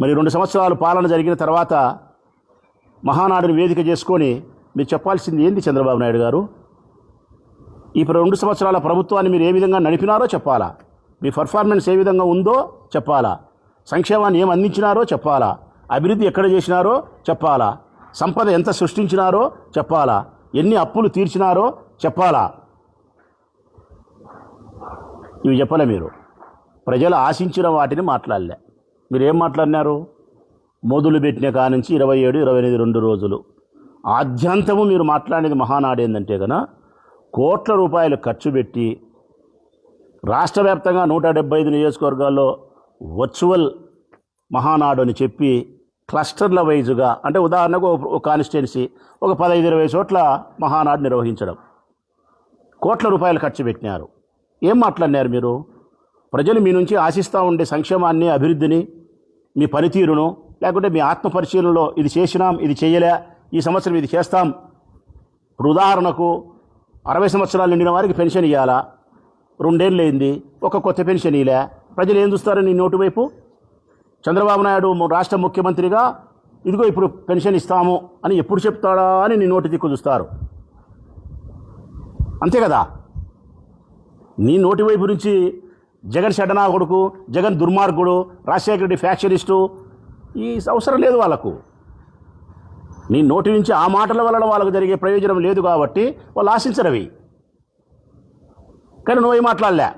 మరి 2 సంవత్సరాలు పాలన జరిగిన తర్వాత మహానాడుని వేదిక చేసుకొని మీరు చెప్పాల్సింది ఏంది చంద్రబాబు నాయుడు గారు? ఈ 2 సంవత్సరాల ప్రభుత్వాన్ని మీరు ఏ విధంగా నడిపినారో చెప్పాలా, మీ పర్ఫార్మెన్స్ ఏ విధంగా ఉందో చెప్పాలా, సంక్షేమాన్ని ఏం అందించినారో చెప్పాలా, అభివృద్ధి ఎక్కడ చేసినారో చెప్పాలా, సంపద ఎంత సృష్టించినారో చెప్పాలా, ఎన్ని అప్పులు తీర్చినారో చెప్పాలా. ఇవి చెప్పలే. మీరు ప్రజలు ఆశించిన వాటిని మాట్లాడలే. మీరు ఏం మాట్లాడినారు? మొదలు పెట్టిన కానుంచి 27, 28 2 రోజులు ఆద్యంతము మీరు మాట్లాడేది మహానాడు ఏంటంటే కనుక కోట్ల రూపాయలు ఖర్చు పెట్టి రాష్ట్ర వ్యాప్తంగా 175 నియోజకవర్గాల్లో వర్చువల్ మహానాడు అని చెప్పి క్లస్టర్ల వైజుగా, అంటే ఉదాహరణకు ఒక కాన్స్టిట్యున్సీ ఒక 15-20 చోట్ల మహానాడు నిర్వహించడం, కోట్ల రూపాయలు ఖర్చు పెట్టినారు. ఏం మాట్లాడినారు మీరు? ప్రజలు మీ నుంచి ఆశిస్తూ ఉండే సంక్షేమాన్ని, అభివృద్ధిని, మీ పనితీరును, లేకుంటే మీ ఆత్మపరిశీలనలో ఇది చేసినాం, ఇది చేయలే, ఈ సంవత్సరం ఇది చేస్తాం. ఇప్పుడు ఉదాహరణకు 60 సంవత్సరాలు నిండిన వారికి పెన్షన్ ఇవ్వాలా, 2 ఏళ్ళు అయింది, ఒక కొత్త పెన్షన్ ఇలే. ప్రజలు ఏం చూస్తారు నీ నోటు వైపు? చంద్రబాబు నాయుడు రాష్ట్ర ముఖ్యమంత్రిగా ఇదిగో ఇప్పుడు పెన్షన్ ఇస్తాము అని ఎప్పుడు చెప్తాడా అని నీ నోటి దిక్కు చూస్తారు. అంతే కదా? నీ నోటి వైపు నుంచి జగన్ షడ్డనా కొడుకు, జగన్ దుర్మార్గుడు, రాజశేఖర రెడ్డి ఫ్యాక్షనిస్టు, ఈ అవసరం లేదు వాళ్ళకు. నీ నోటి నుంచి ఆ మాటల వలన వాళ్ళకు జరిగే ప్రయోజనం లేదు కాబట్టి వాళ్ళు ఆశించరవి. కానీ నువ్వు మాట్లాడలే.